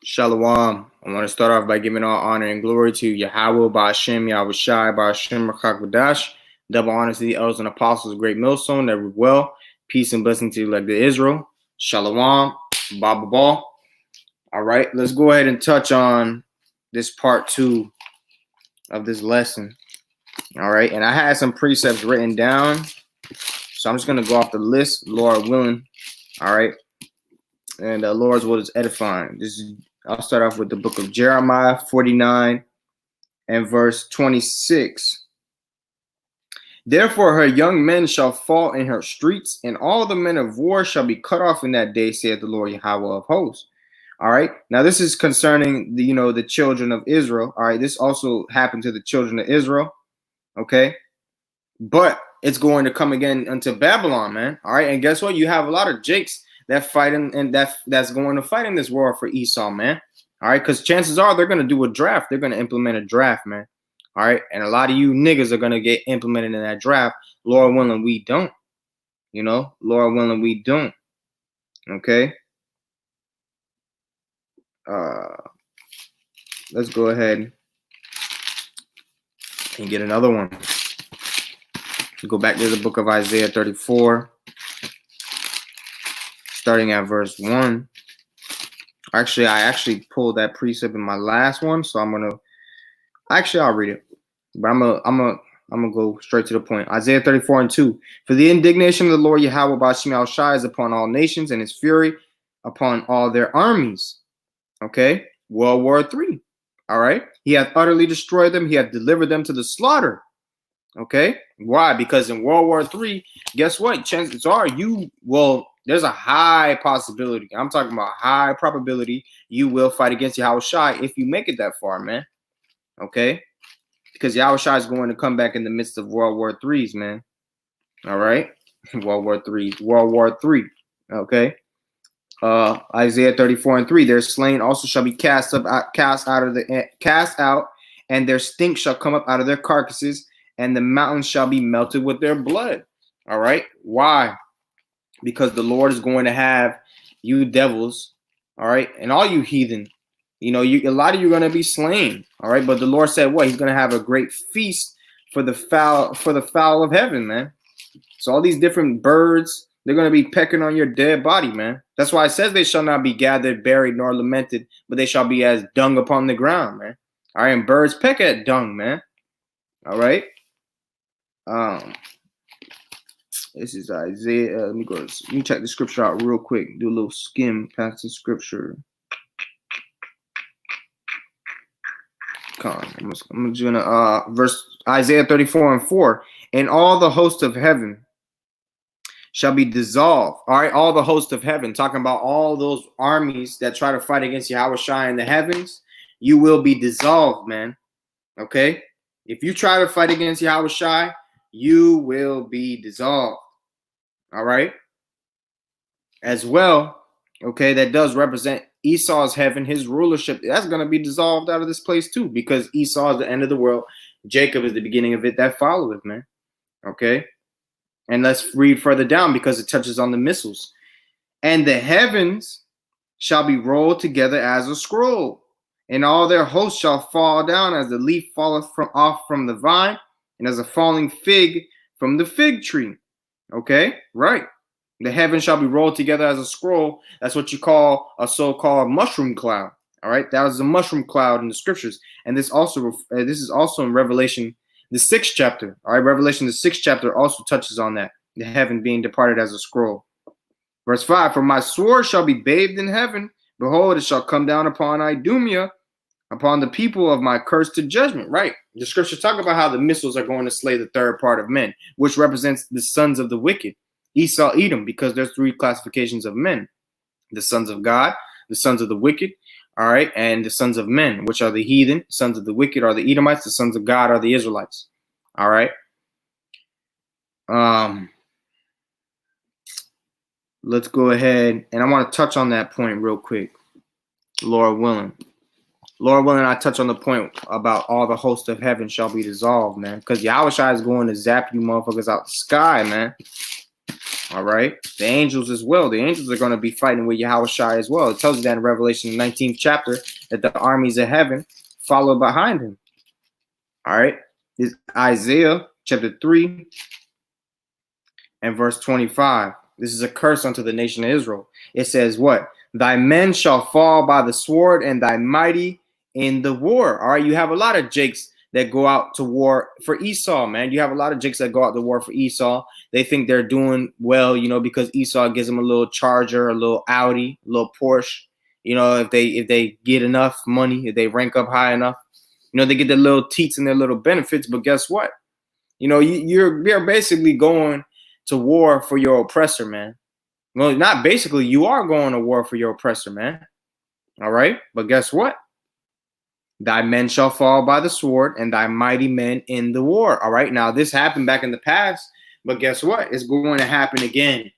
Shalom. I want to start off by giving all honor and glory to Yahweh, Ba'ashem, Yahweh Shai, Ba'ashem, Rakakvadash. Double honor to the elders and apostles of Great Millstone that were well. Peace and blessing to you like the Israel. Shalom. Baba Ball. All right, let's go ahead and touch on this part 2 of this lesson. All right, and I had some precepts written down, so I'm just going to go off the list, Lord willing. All right, and the Lord's will is edifying. I'll start off with the book of Jeremiah 49 and verse 26. Therefore her young men shall fall in her streets, and all the men of war shall be cut off in that day, saith the Lord Yahweh of hosts. All right. Now this is concerning the children of Israel. All right. This also happened to the children of Israel. Okay. But it's going to come again unto Babylon, man. All right. And guess what? You have a lot of Jakes that fighting and that's going to fight in this war for Esau, man. All right, because chances are they're going to do a draft. They're going to implement a draft, man. All right, and a lot of you niggas are going to get implemented in that draft. Lord willing, we don't. Lord willing, we don't. Okay. Let's go ahead and get another one. Go back to the book of Isaiah 34. Starting at verse 1. Actually, I pulled that precept in my last one, so I'll read it. But I'm gonna go straight to the point. Isaiah 34 and 2. For the indignation of the Lord Yahweh Ba'ashem Shai is upon all nations, and his fury upon all their armies. Okay, World War III. All right, he hath utterly destroyed them. He hath delivered them to the slaughter. Okay, why? Because in World War III, guess what? Chances are there's a high possibility. I'm talking about high probability you will fight against Yahweh Shai if you make it that far, man. Okay? Because Yahweh Shai is going to come back in the midst of World War IIIs, man. All right? World War III. Okay? Isaiah 34 and 3. Their slain also shall be cast out, and their stink shall come up out of their carcasses, and the mountains shall be melted with their blood. All right? Why? Because the Lord is going to have you devils, all right, and all you heathen, a lot of you are going to be slain, all right. But the Lord said, what? He's going to have a great feast for the fowl of heaven, man. So all these different birds, they're going to be pecking on your dead body, man. That's why it says they shall not be gathered, buried, nor lamented, but they shall be as dung upon the ground, man. All right, and birds peck at dung, man. All right. This is Isaiah. Let me check the scripture out real quick. Do a little skim past the scripture. Come on, I'm just gonna verse Isaiah 34 and 4. And all the host of heaven shall be dissolved. All right, all the host of heaven, talking about all those armies that try to fight against Yahweh Shai in the heavens, you will be dissolved, man. Okay, if you try to fight against Yahweh Shai, you will be dissolved. All right. As well, okay, that does represent Esau's heaven, his rulership. That's going to be dissolved out of this place too, because Esau is the end of the world. Jacob is the beginning of it that followeth, man. Okay. And let's read further down because it touches on the missiles. And the heavens shall be rolled together as a scroll, and all their hosts shall fall down as the leaf falleth off from the vine, and as a falling fig from the fig tree. Okay, right. The heavens shall be rolled together as a scroll. That's what you call a so-called mushroom cloud. All right, that was a mushroom cloud in the scriptures, and this is also in Revelation, the 6th chapter. All right, Revelation, the 6th chapter also touches on that, the heaven being departed as a scroll. Verse 5: For my sword shall be bathed in heaven. Behold, it shall come down upon Idumea, upon the people of my curse to judgment. Right. The scriptures talk about how the missiles are going to slay the third part of men, which represents the sons of the wicked, Esau, Edom, because there's 3 classifications of men: the sons of God, the sons of the wicked, all right, and the sons of men, which are the heathen. Sons of the wicked are the Edomites. The sons of God are the Israelites. All right. Let's go ahead, and I want to touch on that point real quick, Lord willing. Lord willing, I touch on the point about all the hosts of heaven shall be dissolved, man. Because Yahweh Shai is going to zap you motherfuckers out the sky, man. All right. The angels as well. The angels are going to be fighting with Yahushua as well. It tells you that in Revelation 19th chapter that the armies of heaven follow behind him. All right. This is Isaiah chapter 3 and verse 25. This is a curse unto the nation of Israel. It says what? Thy men shall fall by the sword and thy mighty in the war. All right. You have a lot of Jakes that go out to war for Esau, man. You have a lot of Jakes that go out to war for Esau. They think they're doing well, you know, because Esau gives them a little Charger, a little Audi, a little Porsche. You know, if they get enough money, if they rank up high enough, you know, they get their little teats and their little benefits. But guess what? You know, you're basically going to war for your oppressor, man. Well, not basically, you are going to war for your oppressor, man. All right. But guess what? Thy men shall fall by the sword and thy mighty men in the war. All right. Now, this happened back in the past, but guess what? It's going to happen again.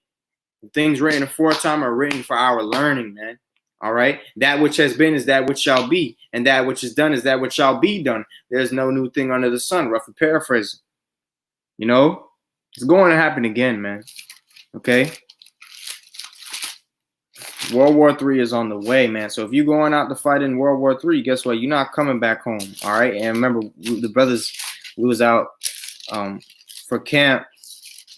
Things written aforetime are written for our learning, man. All right. That which has been is that which shall be, and that which is done is that which shall be done. There's no new thing under the sun. Roughly paraphrasing. You know, it's going to happen again, man. Okay. World War III is on the way, man. So if you're going out to fight in World War III, guess what? You're not coming back home. All right. And remember, the brothers, we was out for camp.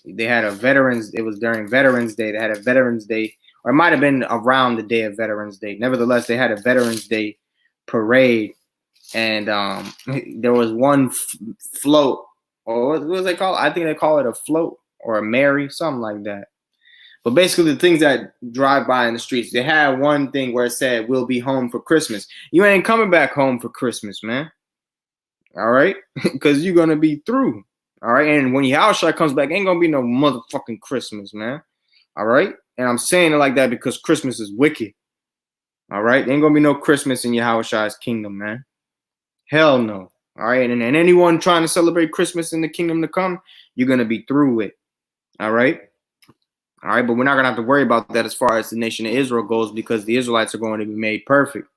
They had a veterans. It was during Veterans Day. They had a Veterans Day, or it might have been around the day of Veterans Day. Nevertheless, they had a Veterans Day parade, and there was one float, or what was they call it? I think they call it a float or a Mary, something like that. But basically, the things that drive by in the streets, they had one thing where it said, "We'll be home for Christmas." You ain't coming back home for Christmas, man. All right, because you're gonna be through. All right, and when Yahushua comes back, ain't gonna be no motherfucking Christmas, man. All right, and I'm saying it like that because Christmas is wicked. All right, ain't gonna be no Christmas in Yahushua's kingdom, man. Hell no. All right, and anyone trying to celebrate Christmas in the kingdom to come, you're gonna be through it. All right. All right, but we're not gonna have to worry about that as far as the nation of Israel goes, because the Israelites are going to be made perfect.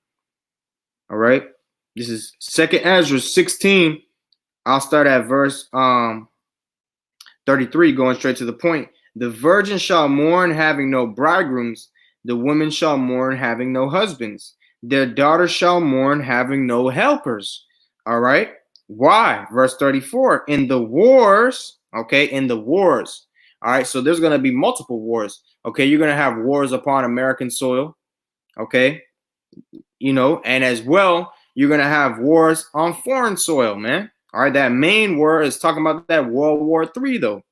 All right. This is 2nd Ezra 16. I'll start at verse 33, going straight to the point. The virgin shall mourn, having no bridegrooms. The women shall mourn, having no husbands. Their daughters shall mourn, having no helpers. All right. Why? Verse 34. In the wars, okay, in the wars. All right. So there's going to be multiple wars. Okay. You're going to have wars upon American soil. Okay. You know, and as well, you're going to have wars on foreign soil, man. All right, that main war is talking about that World War III, though.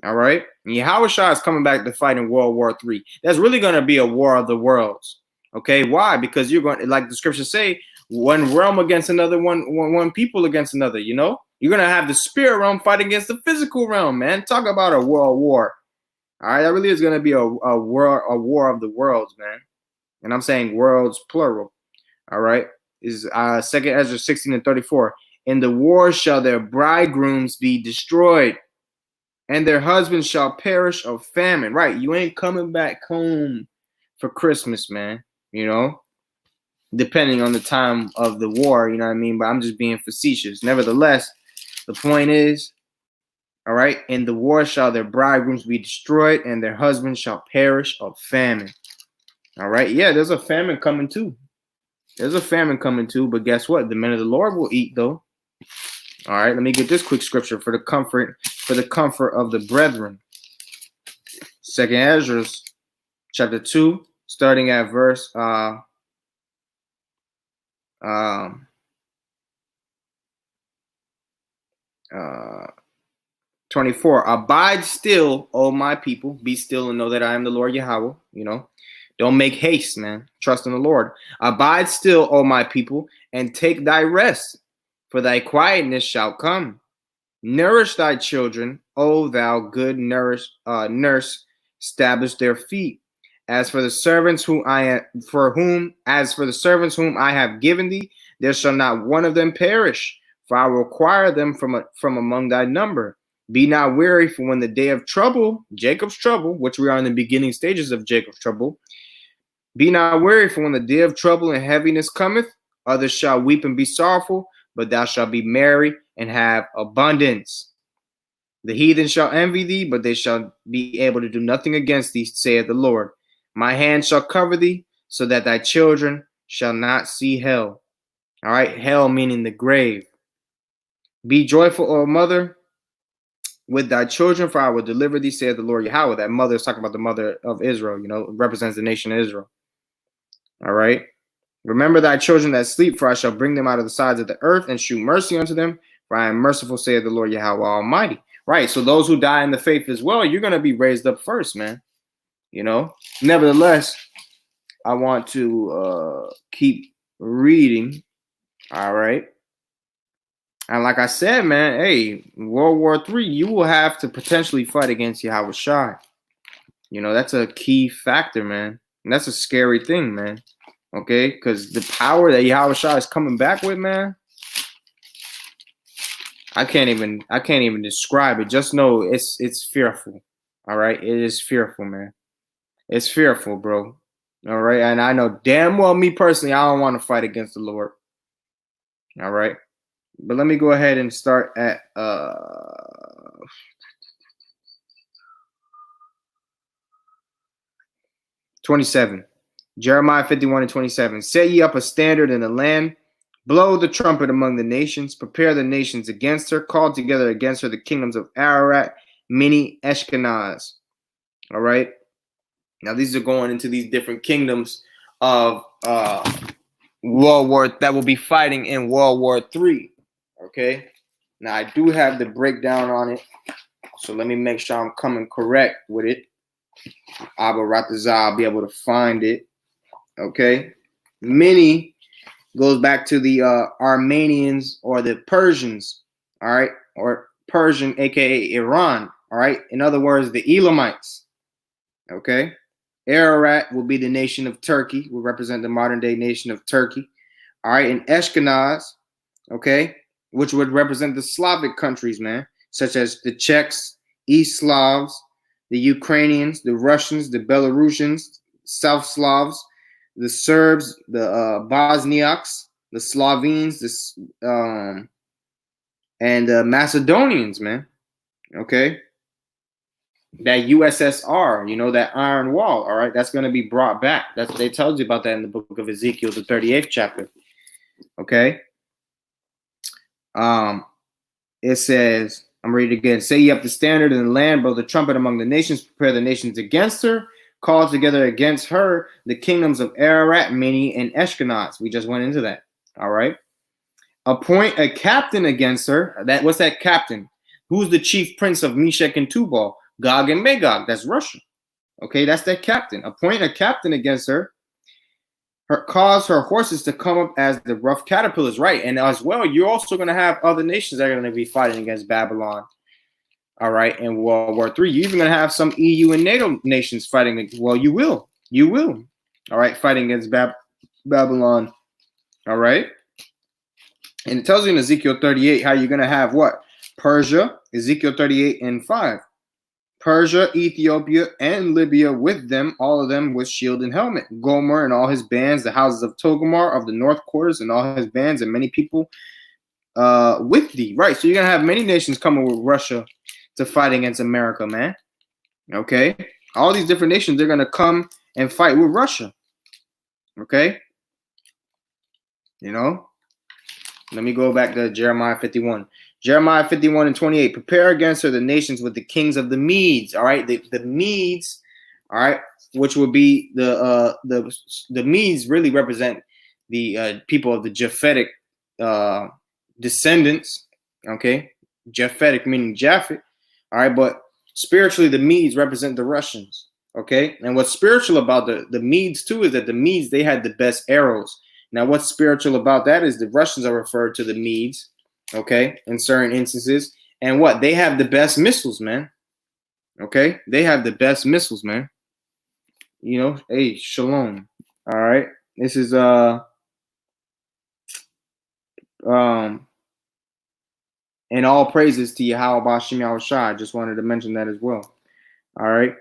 All right, and Yahushua is coming back to fight in World War III. That's really going to be a war of the worlds. Okay, why? Because you're going, like the scriptures say, one realm against another, one people against another. You know, you're going to have the spirit realm fight against the physical realm, man. Talk about a world war. All right, that really is going to be a war of the worlds, man. And I'm saying worlds plural. All right, is 2nd Ezra 16 and 34. In the war shall their bridegrooms be destroyed, and their husbands shall perish of famine. Right, you ain't coming back home for Christmas, man. You know, depending on the time of the war, you know what I mean? But I'm just being facetious. Nevertheless, the point is, all right, in the war shall their bridegrooms be destroyed, and their husbands shall perish of famine. All right, yeah, there's a famine coming too. There's a famine coming too, but guess what? The men of the Lord will eat, though. All right, let me get this quick scripture for the comfort of the brethren. 2nd Ezra, chapter 2, starting at verse 24. Abide still, O my people. Be still and know that I am the Lord Yahweh. You know, don't make haste, man. Trust in the Lord. Abide still, O my people, and take thy rest, for thy quietness shall come. Nourish thy children, O thou good nurse, establish their feet. As for the servants whom I have given thee, there shall not one of them perish, for I will require them from among thy number. Be not weary, for when the day of trouble, Jacob's trouble, which we are in the beginning stages of Jacob's trouble, be not weary, for when the day of trouble and heaviness cometh, others shall weep and be sorrowful, but thou shalt be merry and have abundance. The heathen shall envy thee, but they shall be able to do nothing against thee, saith the Lord. My hand shall cover thee, so that thy children shall not see hell. All right, hell meaning the grave. Be joyful, O mother, with thy children, for I will deliver thee, saith the Lord Yahweh. That mother is talking about the mother of Israel, represents the nation of Israel. All right. Remember thy children that sleep, for I shall bring them out of the sides of the earth and shew mercy unto them, for I am merciful, saith the Lord Yahweh Almighty. Right. So those who die in the faith as well, you're going to be raised up first, man. Nevertheless, I want to keep reading. All right. And like I said, man, hey, World War III, you will have to potentially fight against Yahweh Shai. That's a key factor, man. And that's a scary thing, man. Okay, because the power that Yahweh Shai is coming back with, man, I can't even describe it. Just know it's fearful. All right, it is fearful, man. It's fearful, bro. All right, and I know damn well, me personally, I don't want to fight against the Lord. All right. But let me go ahead and start at 27. Jeremiah 51:27. Set ye up a standard in the land, blow the trumpet among the nations, prepare the nations against her, call together against her the kingdoms of Ararat, Mini, Ashkenaz. All right. Now these are going into these different kingdoms of World War that will be fighting in World War III. Okay. Now I do have the breakdown on it, so let me make sure I'm coming correct with it. Abba Ratazah, I'll be able to find it. Okay. Mini goes back to the Armenians or the Persians. All right. Or Persian, aka Iran. All right. In other words, the Elamites. Okay. Ararat will be the nation of Turkey, will represent the modern day nation of Turkey. All right. And Ashkenaz, okay, which would represent the Slavic countries, man, such as the Czechs, East Slavs, the Ukrainians, the Russians, the Belarusians, South Slavs, the Serbs, the Bosniaks, the Slovenes, and the Macedonians, man. Okay. That USSR, that Iron Wall, all right, that's going to be brought back. They told you about that in the book of Ezekiel, the 38th chapter. Okay. It says, I'm reading again. Say ye up the standard in the land, blow the trumpet among the nations, prepare the nations against her, call together against her the kingdoms of Ararat, Mini, and Ashkenaz. We just went into that. All right. Appoint a captain against her. What's that captain? Who's the chief prince of Meshech and Tubal? Gog and Magog. That's Russia. Okay, that's that captain. Appoint a captain against her. Cause her horses to come up as the rough caterpillars, right? And as well, you're also going to have other nations that are going to be fighting against Babylon, all right, in World War III. You're even going to have some EU and NATO nations fighting. Well, you will, all right, fighting against Babylon, all right? And it tells you in Ezekiel 38 how you're going to have what? Persia, Ezekiel 38:5. Persia, Ethiopia, and Libya with them, all of them with shield and helmet. Gomer and all his bands, the houses of Togomar of the north quarters and all his bands, and many people with thee. Right, so you're going to have many nations coming with Russia to fight against America, man. Okay? All these different nations, they're going to come and fight with Russia. Okay? Let me go back to Jeremiah 51. Jeremiah 51:28. Prepare against her the nations with the kings of the Medes. All right, the Medes. All right, which would be the Medes really represent the people of the Japhetic descendants. Okay, Japhetic meaning Japhet. All right, but spiritually the Medes represent the Russians. Okay, and what's spiritual about the Medes too is that the Medes, they had the best arrows. Now, what's spiritual about that is the Russians are referred to the Medes, okay, in certain instances. And what? They have the best missiles, man. Okay? They have the best missiles, man. Hey, shalom. All right? This is, and all praises to Yahweh Bashim Yahushua. I just wanted to mention that as well. All right?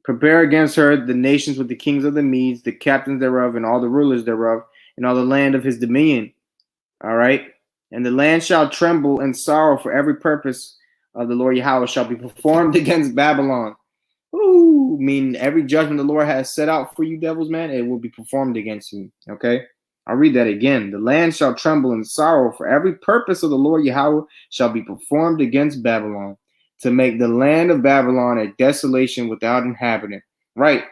Prepare against her the nations with the kings of the Medes, the captains thereof, and all the rulers thereof, and all the land of his dominion. All right. And the land shall tremble and sorrow for every purpose of the Lord Yahweh shall be performed against Babylon. Ooh, mean every judgment the Lord has set out for you devils, man, it will be performed against you. Okay? I'll read that again. The land shall tremble in sorrow, for every purpose of the Lord Yahweh shall be performed against Babylon, to make the land of Babylon a desolation without inhabitant. Right.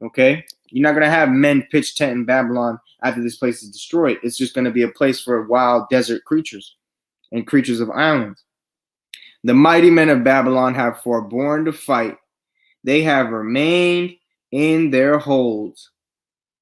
Okay? You're not going to have men pitch tent in Babylon after this place is destroyed. It's just going to be a place for wild desert creatures and creatures of islands. The mighty men of Babylon have forborne to fight. They have remained in their holds.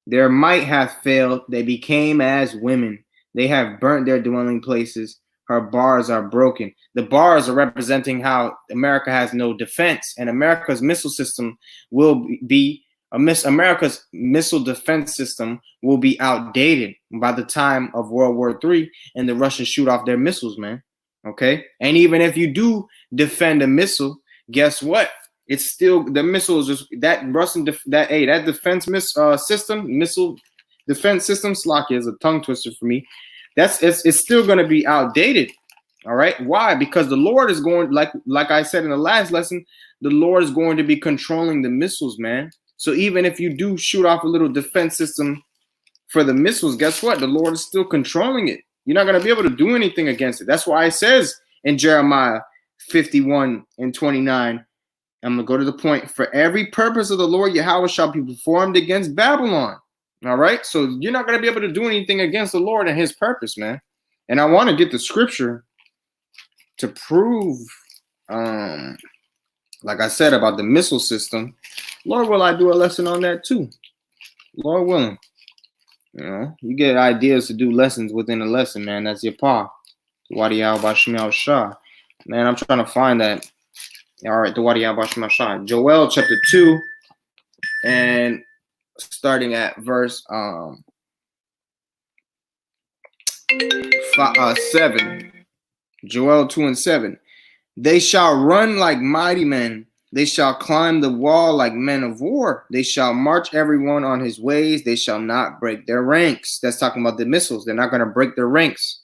Their might hath failed. They became as women. They have burnt their dwelling places. Her bars are broken. The bars are representing how America has no defense, and America's missile system will be America's missile defense system will be outdated by the time of World War III, and the Russians shoot off their missiles, man. Okay, and even if you do defend a missile, guess what? It's still the missile is just that Russian that defense missile defense system. Slocky is a tongue twister for me. It's still going to be outdated. All right. Why? Because the Lord is going, like I said in the last lesson, the Lord is going to be controlling the missiles, man. So even if you do shoot off a little defense system for the missiles, guess what? The Lord is still controlling it. You're not going to be able to do anything against it. That's why it says in Jeremiah 51:29, I'm going to go to the point. For every purpose of the Lord Yahweh shall be performed against Babylon. All right. So you're not going to be able to do anything against the Lord and his purpose, man. And I want to get the scripture to prove, like I said, about the missile system. Lord, will I do a lesson on that too? Lord willing. You know, you get ideas to do lessons within a lesson, man. That's your pa. Wadiyah Bashmiel Shah. Man, I'm trying to find that. All right, the Wadiyah Bashmiel Shah. Joel chapter 2, and starting at verse 7. Joel 2:7. They shall run like mighty men. They shall climb the wall like men of war. They shall march everyone on his ways. They shall not break their ranks. That's talking about the missiles. They're not going to break their ranks.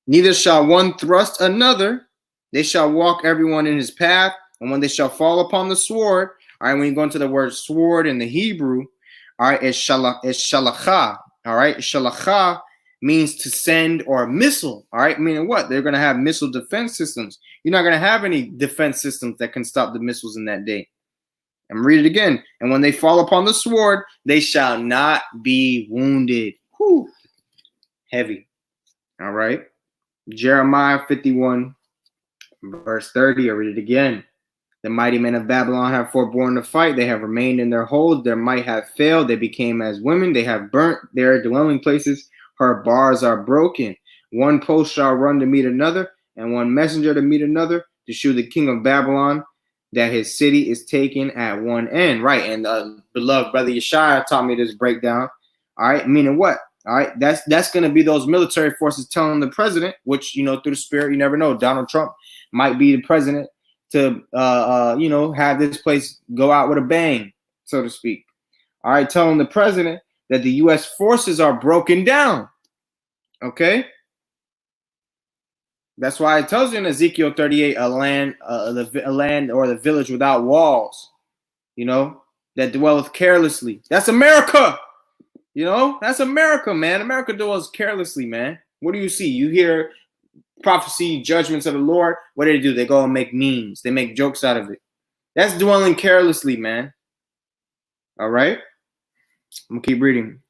Neither shall one thrust another. They shall walk everyone in his path. And when they shall fall upon the sword, all right, when you go into the word sword in the Hebrew, all right, it's shalachah. All right, shalachah means to send or missile. All right, meaning what? They're going to have missile defense systems. You're not going to have any defense systems that can stop the missiles in that day. And read it again. And when they fall upon the sword, they shall not be wounded. Whew. Heavy. All right. Jeremiah 51, verse 30. I read it again. The mighty men of Babylon have forborne to fight. They have remained in their holds. Their might have failed. They became as women. They have burnt their dwelling places. Her bars are broken. One post shall run to meet another, and one messenger to meet another, to shew the king of Babylon that his city is taken at one end. Right, and beloved brother Yeshaya taught me this breakdown. All right, meaning what? All right, that's going to be those military forces telling the president, which, you know, through the spirit, you never know, Donald Trump might be the president, to you know, have this place go out with a bang, so to speak. All right, telling the president that the U.S. forces are broken down. Okay, that's why it tells you in Ezekiel 38, a land or the village without walls, you know, that dwelleth carelessly. That's America. You know, that's America, man. America dwells carelessly, man. What do you see? You hear prophecy, judgments of the Lord. What do? They go and make memes. They make jokes out of it. That's dwelling carelessly, man. All right. I'm gonna keep reading.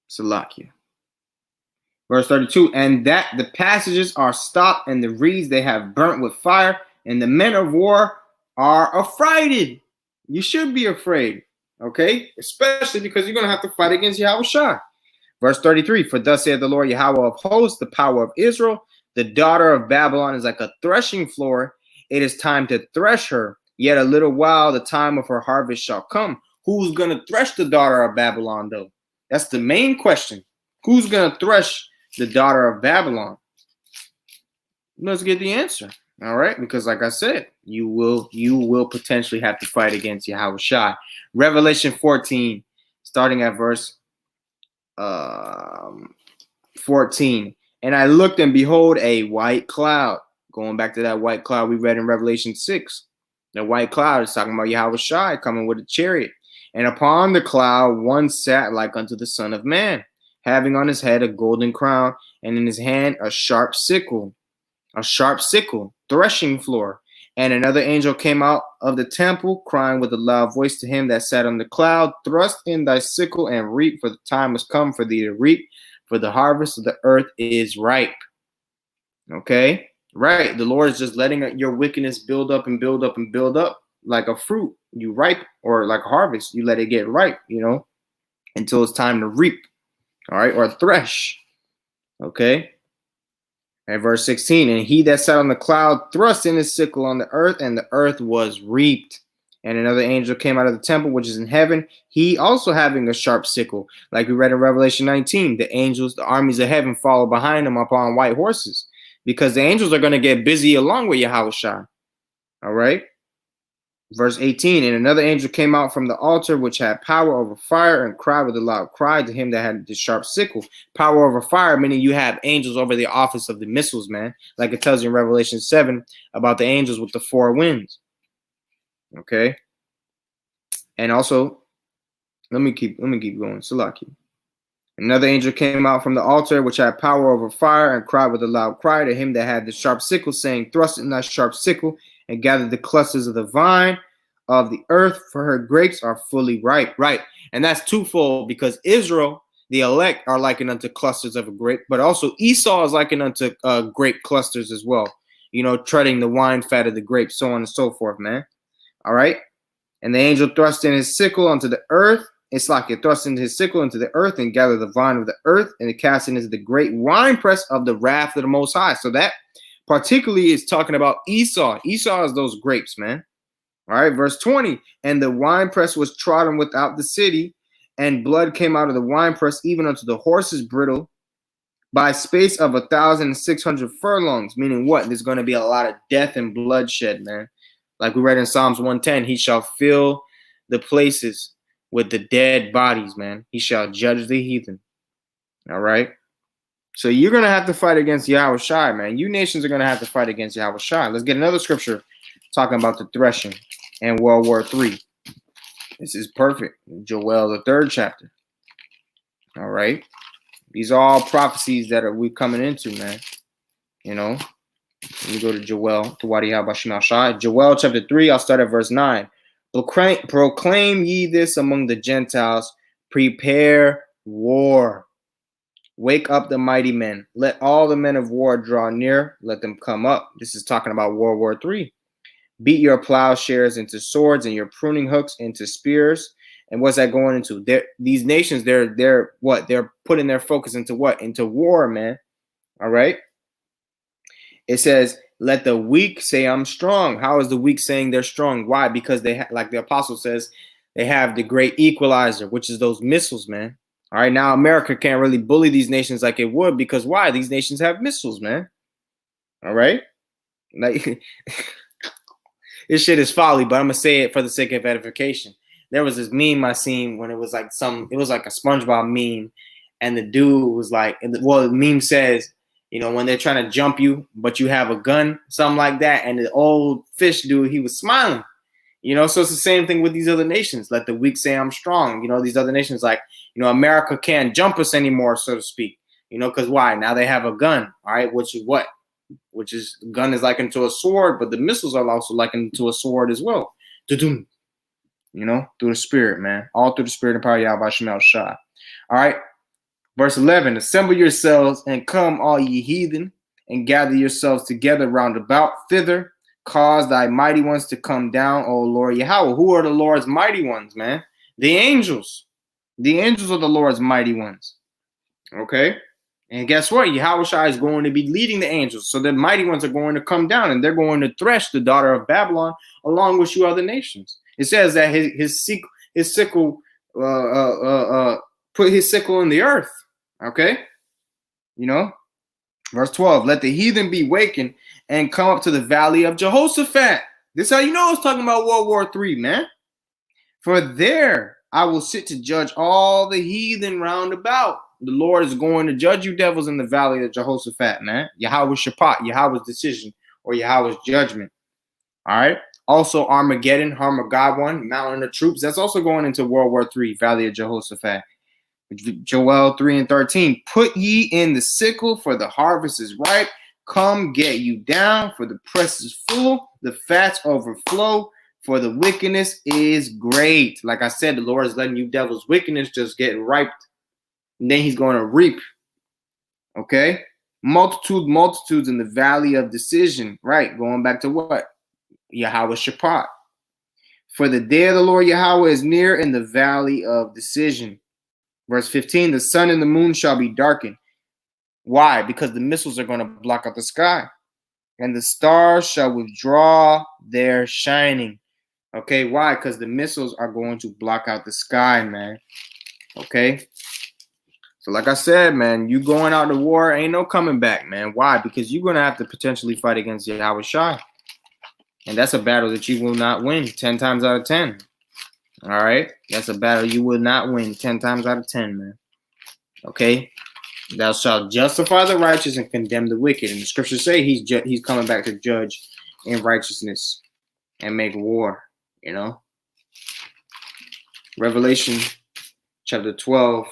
Salakia. Verse 32. And that the passages are stopped, and the reeds they have burnt with fire, and the men of war are affrighted. You should be afraid. Okay, especially because you're going to have to fight against Yahweh Shah. Verse 33, for thus saith the Lord Yahweh of hosts, the power of Israel, the daughter of Babylon is like a threshing floor. It is time to thresh her. Yet a little while, the time of her harvest shall come. Who's going to thresh the daughter of Babylon, though? That's the main question. Who's going to thresh the daughter of Babylon? Let's get the answer. All right, because like I said, you will potentially have to fight against Yahweh Shai. Revelation 14, starting at verse 14. And I looked, and behold, a white cloud. Going back to that white cloud we read in Revelation 6. The white cloud is talking about Yahweh Shai coming with a chariot. And upon the cloud one sat like unto the Son of Man, having on his head a golden crown, and in his hand a sharp sickle, threshing floor. And another angel came out of the temple, crying with a loud voice to him that sat on the cloud, thrust in thy sickle and reap, for the time has come for thee to reap, for the harvest of the earth is ripe. Okay? Right. The Lord is just letting your wickedness build up and build up and build up like a fruit. You ripe, or like a harvest, you let it get ripe, until it's time to reap. All right, or thresh. Okay. And verse 16, and he that sat on the cloud thrust in his sickle on the earth, and the earth was reaped. And another angel came out of the temple, which is in heaven, he also having a sharp sickle. Like we read in Revelation 19, the angels, the armies of heaven follow behind him upon white horses, because the angels are going to get busy along with Yahweh Shai. All right. Verse 18, and another angel came out from the altar, which had power over fire, and cried with a loud cry to him that had the sharp sickle. Power over fire, meaning you have angels over the office of the missiles, man. Like it tells you in Revelation 7 about the angels with the four winds. Okay. And also, let me keep going. Salaki. Another angel came out from the altar, which had power over fire, and cried with a loud cry to him that had the sharp sickle, saying, thrust in thy sharp sickle, and gather the clusters of the vine of the earth, for her grapes are fully ripe. Right. And that's twofold, because Israel, the elect, are likened unto clusters of a grape, but also Esau is likened unto grape clusters as well, treading the wine fat of the grape, so on and so forth, man. All right. And the angel thrust in his sickle unto the earth. It's like it thrust into his sickle into the earth, and gathered the vine of the earth, and it cast into the great winepress of the wrath of the Most High. So that particularly is talking about Esau. Esau is those grapes, man. All right, verse 20. And the winepress was trodden without the city, and blood came out of the winepress, even unto the horses' bridle, by space of 1,600 furlongs. Meaning what? There's going to be a lot of death and bloodshed, man. Like we read in Psalms 110, he shall fill the places with the dead bodies, man. He shall judge the heathen. All right. So you're going to have to fight against Yahweh Shai, man. You nations are going to have to fight against Yahweh Shai. Let's get another scripture talking about the threshing and World War III. This is perfect. Joel, the 3rd chapter. All right. These are all prophecies that we're coming into, man. Let me go to Joel, to Wadi Habashim Shai. Joel chapter 3, I'll start at verse 9. Proclaim ye this among the Gentiles, prepare war. Wake up the mighty men. Let all the men of war draw near. Let them come up. This is talking about World War III. Beat your plowshares into swords and your pruning hooks into spears. And what's that going into? These nations, they're what? They're putting their focus into what? Into war, man. All right. It says, let the weak say I'm strong. How is the weak saying they're strong? Why? Because they like the apostle says, they have the great equalizer, which is those missiles, man. All right, now America can't really bully these nations like it would, because why? These nations have missiles, man. All right, like this shit is folly, but I'm gonna say it for the sake of edification. There was this meme I seen when it was like it was like a SpongeBob meme, and the dude was like, the meme says, when they're trying to jump you, but you have a gun, something like that, and the old fish dude, he was smiling. So it's the same thing with these other nations. Let the weak say I'm strong. These other nations, like, America can't jump us anymore, so to speak. Because why? Now they have a gun, all right, which is what? Which is, gun is likened to a sword, but the missiles are also likened to a sword as well. Through the spirit, man. All through the spirit and power of Yahweh Shemel Shah. All right. Verse 11, assemble yourselves and come, all ye heathen, and gather yourselves together round about thither. Cause thy mighty ones to come down, O Lord Yahweh. Who are the Lord's mighty ones, man? The angels. The angels are the Lord's mighty ones. Okay? And guess what? Yahweh Shai is going to be leading the angels. So the mighty ones are going to come down, and they're going to thresh the daughter of Babylon along with you other nations. It says that his sickle put his sickle in the earth. Okay? Verse 12, let the heathen be wakened and come up to the valley of Jehoshaphat. This is how you know it's talking about World War III, man. For there I will sit to judge all the heathen round about. The Lord is going to judge you devils in the valley of Jehoshaphat, man. Yahweh's Shaphat, Yahweh's decision, or Yahweh's judgment. All right. Also, Armageddon, Harmageddon, Mountain of Troops. That's also going into World War III, Valley of Jehoshaphat. Joel 3:13. Put ye in the sickle, for the harvest is ripe. Come get you down, for the press is full, the fats overflow, for the wickedness is great. Like I said, the Lord is letting you devils' wickedness just get ripe. And then he's going to reap. Okay? Multitudes in the valley of decision. Right? Going back to what? Yahweh Shaphat. For the day of the Lord Yahweh is near in the valley of decision. Verse 15, the sun and the moon shall be darkened. Why? Because the missiles are going to block out the sky. And the stars shall withdraw their shining. Okay, why? Because the missiles are going to block out the sky, man. Okay? So like I said, man, you going out to war, ain't no coming back, man. Why? Because you're going to have to potentially fight against Yahweh Shai. And that's a battle that you will not win 10 times out of 10. All right? That's a battle you will not win 10 times out of 10, man. Okay? Thou shalt justify the righteous and condemn the wicked. And the scriptures say he's coming back to judge in righteousness and make war, you know? Revelation chapter 12.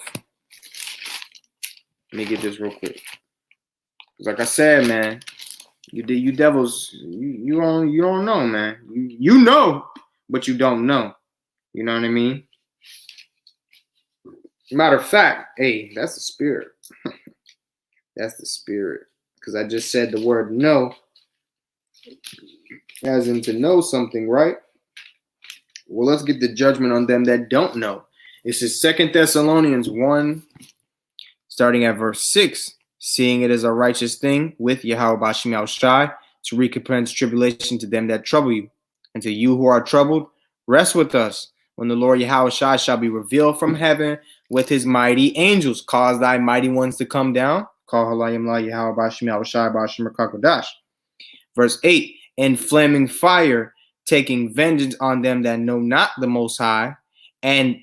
Let me get this real quick. Like I said, man, you devils, you don't know, man. You know, but you don't know. You know what I mean? Matter of fact, hey, that's the spirit. That's the spirit. Because I just said the word know, as in to know something, right? Well, let's get the judgment on them that don't know. This is 2 Thessalonians 1, starting at verse 6. Seeing it as a righteous thing with Yahweh Bashim Yahushai to recompense tribulation to them that trouble you. And to you who are troubled, rest with us when the Lord Yahweh Shai shall be revealed from heaven with his mighty angels. Cause thy mighty ones to come down. Call Halayim La Yahweh Bashim Yahushai Bashim Rakakodash. Verse 8. In flaming fire, taking vengeance on them that know not the Most High. And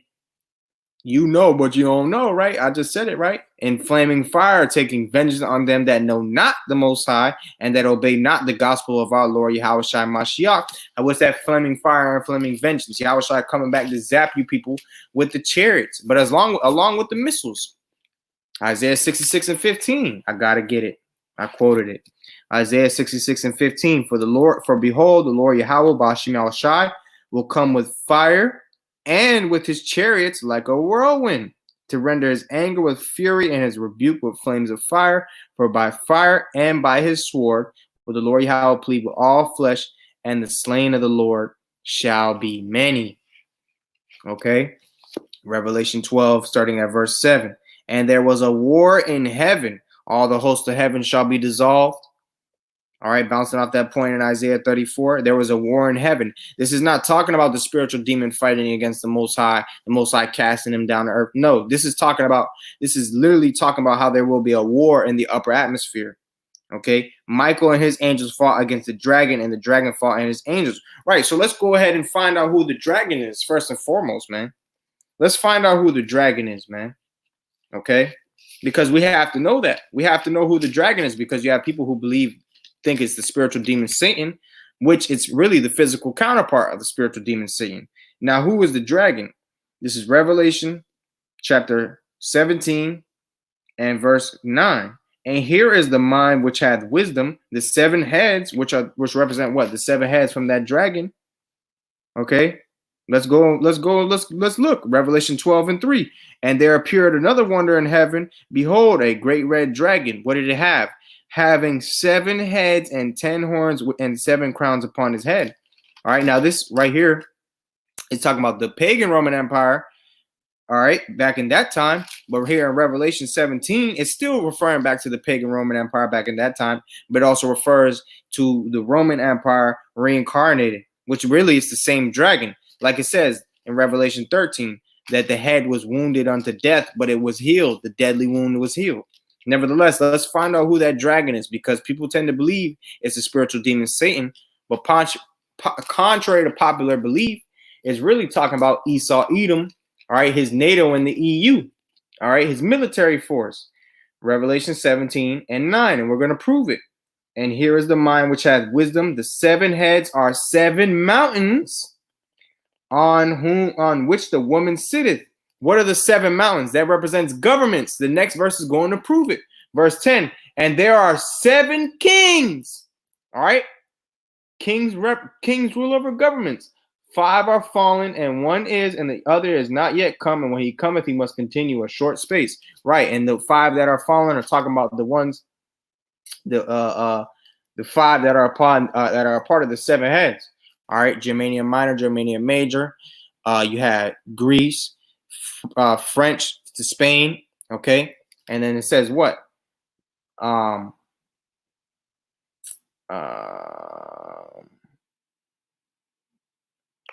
you know, but you don't know, right? I just said it, right? In flaming fire, taking vengeance on them that know not the Most High and that obey not the gospel of our Lord Yahweh Shai Mashiach. And what's that flaming fire and flaming vengeance? Yahweh Shai coming back to zap you people with the chariots, but along with the missiles. Isaiah 66 and 15. I gotta get it. I quoted it. Isaiah 66 and 15. For behold, the Lord Yahweh Bashim Yahushai will come with fire and with his chariots like a whirlwind, to render his anger with fury and his rebuke with flames of fire. For by fire and by his sword will the Lord Yahweh plead with all flesh, and the slain of the Lord shall be many. Okay? Revelation 12, starting at verse 7. And there was a war in heaven. All the hosts of heaven shall be dissolved. All right, bouncing off that point in Isaiah 34, there was a war in heaven. This is not talking about the spiritual demon fighting against the Most High casting him down to earth. No, this is literally talking about how there will be a war in the upper atmosphere. Okay, Michael and his angels fought against the dragon, and the dragon fought and his angels. Right, so let's go ahead and find out who the dragon is first and foremost, man. Let's find out who the dragon is, man. Okay, because we have to know that. We have to know who the dragon is, because you have people who think it's the spiritual demon Satan, which it's really the physical counterpart of the spiritual demon Satan. Now, who is the dragon? This is Revelation chapter 17 and verse 9. And here is the mind which hath wisdom, the 7 heads, which represent what? The 7 heads from that dragon. Okay. Let's look. Revelation 12 and 3. And there appeared another wonder in heaven. Behold, a great red dragon. What did it have? Having 7 heads and 10 horns and 7 crowns upon his head. All right, now this right here is talking about the pagan Roman Empire. All right, back in that time. But here in Revelation 17, it's still referring back to the pagan Roman Empire back in that time, but it also refers to the Roman Empire reincarnated, which really is the same dragon. Like it says in Revelation 13, that the head was wounded unto death, but it was healed. The deadly wound was healed. Nevertheless, let's find out who that dragon is, because people tend to believe it's the spiritual demon Satan. But contrary to popular belief, it's really talking about Esau Edom, all right, his NATO in the EU. All right, his military force. Revelation 17 and 9, and we're going to prove it. And here is the mind which has wisdom. The 7 heads are 7 mountains on which the woman sitteth. What are the 7 mountains? That represents governments. The next verse is going to prove it. Verse 10, and there are 7 kings. All right, kings rule over governments. 5 are fallen, and 1 is, and the other is not yet come. And when he cometh, he must continue a short space. Right, and the 5 that are fallen are talking about the ones, the 5 that are a part of the 7 heads. All right, Germania Minor, Germania Major. You had Greece, French to Spain. Okay, and then it says what?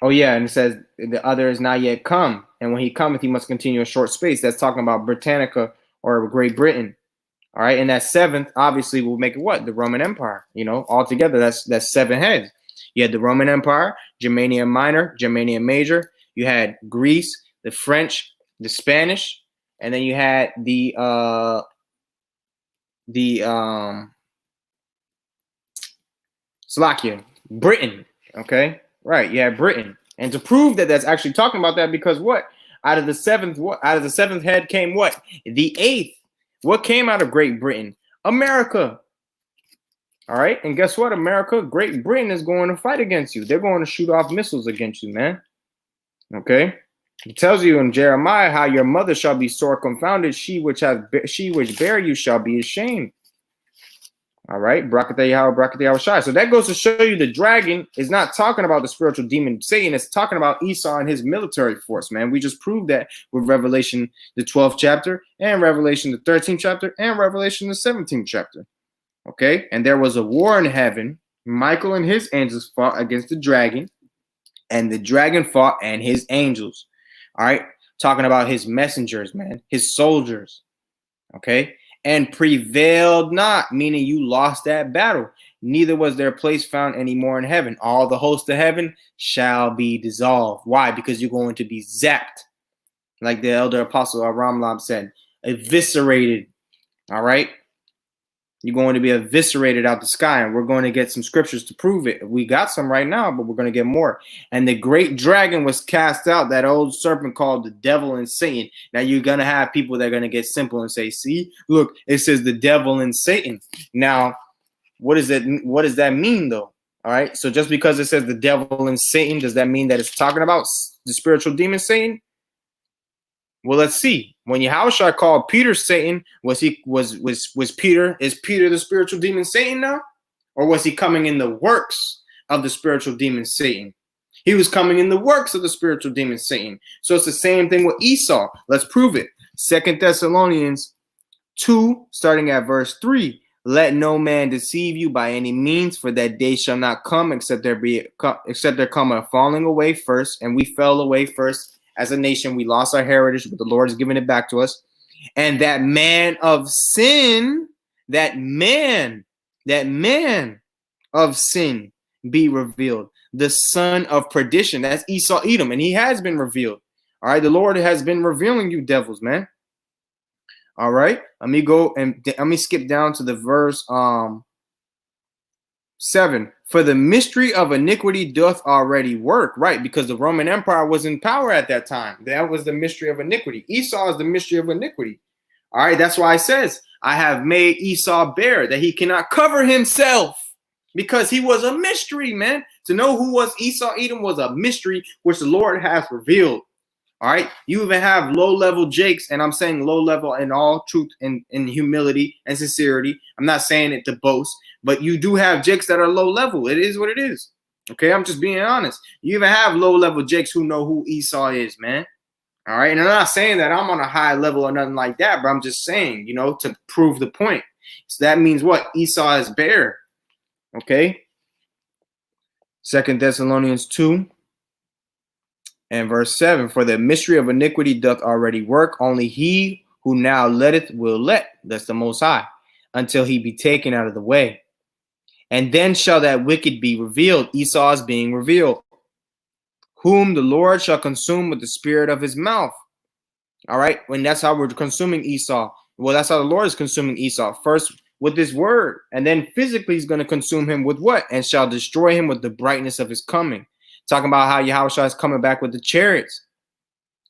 Oh yeah, and it says the other is not yet come, and when he cometh, he must continue a short space. That's talking about Britannica or Great Britain. All right, and that 7th obviously will make it what? The Roman Empire. You know, altogether that's 7 heads. You had the Roman Empire, Germania Minor, Germania Major. You had Greece, the French, the Spanish, and then you had the Slovakia, Britain. Okay, right? You had Britain, and to prove that that's actually talking about that, because what? Out of the 7th head came what? The 8th. What came out of Great Britain? America. All right, and guess what? America, Great Britain is going to fight against you. They're going to shoot off missiles against you, man. Okay, it tells you in Jeremiah how your mother shall be sore confounded. She which bare you shall be ashamed. All right, Brakatah Shai. So that goes to show you the dragon is not talking about the spiritual demon Satan. It's talking about Esau and his military force, man. We just proved that with Revelation, the 12th chapter, and Revelation, the 13th chapter, and Revelation, the 17th chapter. Okay, and there was a war in heaven. Michael and his angels fought against the dragon, and the dragon fought and his angels. All right, talking about his messengers, man, his soldiers. Okay, and prevailed not, meaning you lost that battle. Neither was their place found anymore in heaven. All the hosts of heaven shall be dissolved. Why? Because you're going to be zapped, like the elder apostle Ramlab said, eviscerated. All right. You're going to be eviscerated out the sky, and we're going to get some scriptures to prove it. We got some right now, but we're going to get more. And the great dragon was cast out, that old serpent called the devil and Satan. Now you're going to have people that are going to get simple and say, see, look, it says the devil and Satan. Now, what does that mean, though? All right, so just because it says the devil and Satan, does that mean that it's talking about the spiritual demon Satan? Well, let's see. When Yahushua called Peter Satan, was Peter the spiritual demon Satan now? Or was he coming in the works of the spiritual demon Satan? He was coming in the works of the spiritual demon Satan. So it's the same thing with Esau. Let's prove it. 2 Thessalonians 2, starting at verse 3. Let no man deceive you by any means, for that day shall not come except there come a falling away first, and we fell away first. As a nation, we lost our heritage, but the Lord is giving it back to us. And that man of sin, that man of sin be revealed. The son of perdition, that's Esau Edom, and he has been revealed. All right, the Lord has been revealing you devils, man. All right, let me go and let me skip down to the verse 7. For the mystery of iniquity doth already work, right? Because the Roman Empire was in power at that time. That was the mystery of iniquity. Esau is the mystery of iniquity. All right, that's why it says, I have made Esau bare, that he cannot cover himself, because he was a mystery, man. To know who was Esau Edom was a mystery, which the Lord has revealed. All right, you even have low-level jakes, and I'm saying low-level in all truth and in humility and sincerity. I'm not saying it to boast, but you do have jakes that are low-level. It is what it is. Okay, I'm just being honest. You even have low-level jakes who know who Esau is, man. All right, and I'm not saying that I'm on a high level or nothing like that, but I'm just saying, you know, to prove the point. So that means what? Esau is bare. Okay, 2 Thessalonians 2. And verse 7, for the mystery of iniquity doth already work. Only he who now letteth will let, that's the Most High, until he be taken out of the way. And then shall that wicked be revealed. Esau is being revealed, whom the Lord shall consume with the spirit of his mouth, All right. When that's how we're consuming Esau. Well, that's how the Lord is consuming Esau. First with this word, and then physically he's going to consume him with what? And shall destroy him with the brightness of his coming. Talking about how Yahushua is coming back with the chariots.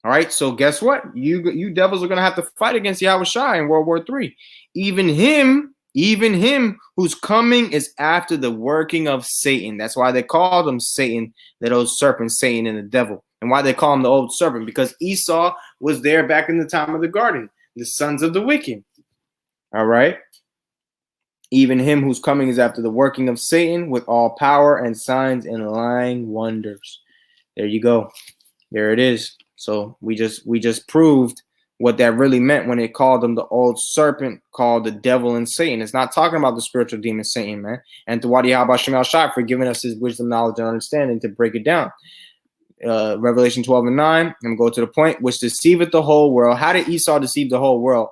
All right. So guess what? You devils are going to have to fight against Yahushua in World War III. Even him whose coming is after the working of Satan. That's why they called him Satan, that old serpent, Satan and the devil. And why they call him the old serpent? Because Esau was there back in the time of the garden, the sons of the wicked. All right. Even him whose coming is after the working of Satan with all power and signs and lying wonders. There you go. There it is. So we just proved what that really meant when it called him the old serpent, called the devil and Satan. It's not talking about the spiritual demon Satan, man. And to Wadi Habashim al-Shai for giving us his wisdom, knowledge, and understanding to break it down. Revelation 12 and 9, I'm going to go to the point, which deceiveth the whole world. How did Esau deceive the whole world?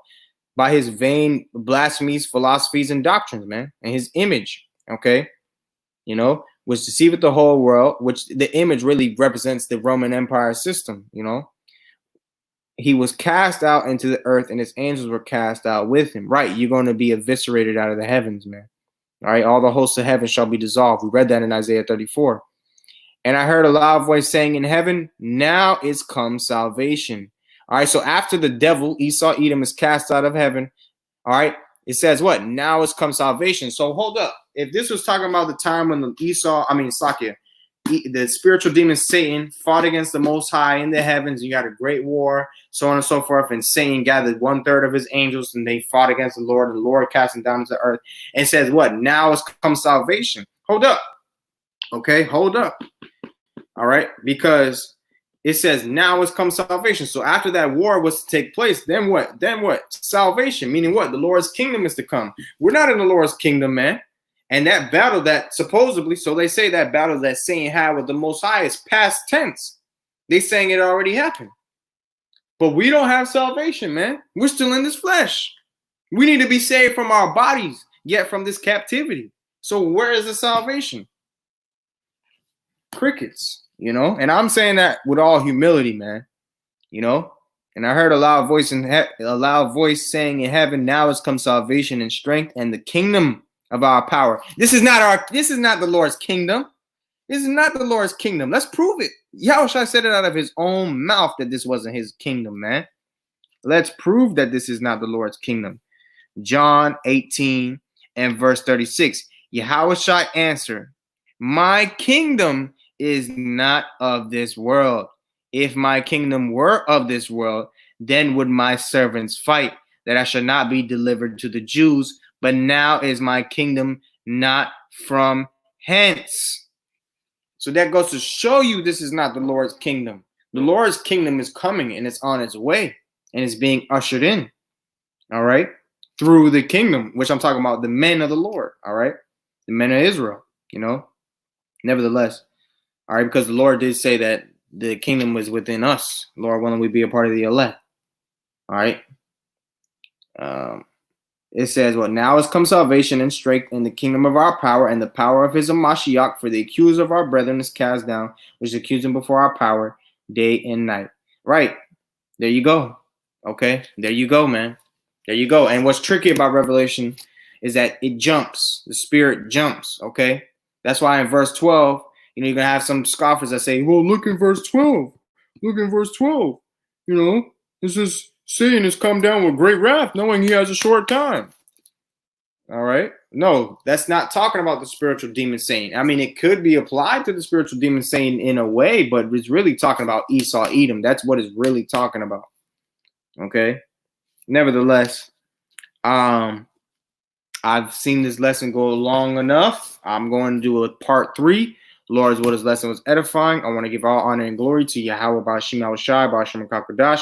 By his vain blasphemies, philosophies, and doctrines, man, and his image, okay? You know, which deceiveth the whole world, which the image really represents the Roman Empire system, you know? He was cast out into the earth, and his angels were cast out with him. Right, you're going to be eviscerated out of the heavens, man. All right, all the hosts of heaven shall be dissolved. We read that in Isaiah 34. And I heard a loud voice saying in heaven, now is come salvation. All right, so after the devil, Esau, Edom, is cast out of heaven, all right, it says what? Now is come salvation. So hold up. If this was talking about the time when Sakya, the spiritual demon Satan fought against the Most High in the heavens, you got a great war, so on and so forth, and Satan gathered 1/3 of his angels, and they fought against the Lord cast them down to the earth. And it says what? Now is come salvation. Hold up. Okay, hold up. All right, because it says now has come salvation. So after that war was to take place, then what? Then what? Salvation, meaning what? The Lord's kingdom is to come. We're not in the Lord's kingdom, man. And that battle that supposedly, so they say that battle that Satan had with the Most High is past tense. They saying it already happened. But we don't have salvation, man. We're still in this flesh. We need to be saved from our bodies, yet from this captivity. So where is the salvation? Crickets. You know, and I'm saying that with all humility, man. You know, and I heard a loud voice saying in heaven, now has come salvation and strength and the kingdom of our power. This is not the Lord's kingdom. This is not the Lord's kingdom. Let's prove it. Yahushua said it out of his own mouth that this wasn't his kingdom, man. Let's prove that this is not the Lord's kingdom. John 18 and verse 36. Yahushua answered, my kingdom is not of this world. If my kingdom were of this world, then would my servants fight, that I should not be delivered to the Jews. But now is my kingdom not from hence. So that goes to show you this is not the Lord's kingdom. The Lord's kingdom is coming and it's on its way and it's being ushered in. All right. Through the kingdom, which I'm talking about the men of the Lord. All right. The men of Israel, you know, nevertheless. All right, because the Lord did say that the kingdom was within us. Lord willing, we be a part of the elect. All right. It says, well, now has come salvation and strength in the kingdom of our power and the power of his Mashiach, for the accuser of our brethren is cast down, which is accusing before our power day and night. Right. There you go. Okay. There you go, man. There you go. And what's tricky about Revelation is that it jumps. The spirit jumps. Okay. That's why in verse 12, you know, you're going to have some scoffers that say, well, look in verse 12. Look in verse 12. You know, this is Satan has come down with great wrath, knowing he has a short time. All right. No, that's not talking about the spiritual demon Satan. I mean, it could be applied to the spiritual demon Satan in a way, but it's really talking about Esau, Edom. That's what it's really talking about. Okay. Nevertheless, I've seen this lesson go long enough. I'm going to do a part 3. Lord's will, his lesson was edifying. I want to give all honor and glory to Yahweh Bashim al-Shai, Bashim al-Kakadash,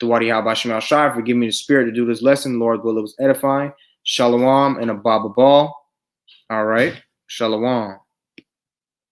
to Wadi Bashim al-Shai for giving me the spirit to do this lesson. Lord's will, it was edifying. Shalom and a Baba Ball. All right. Shalom.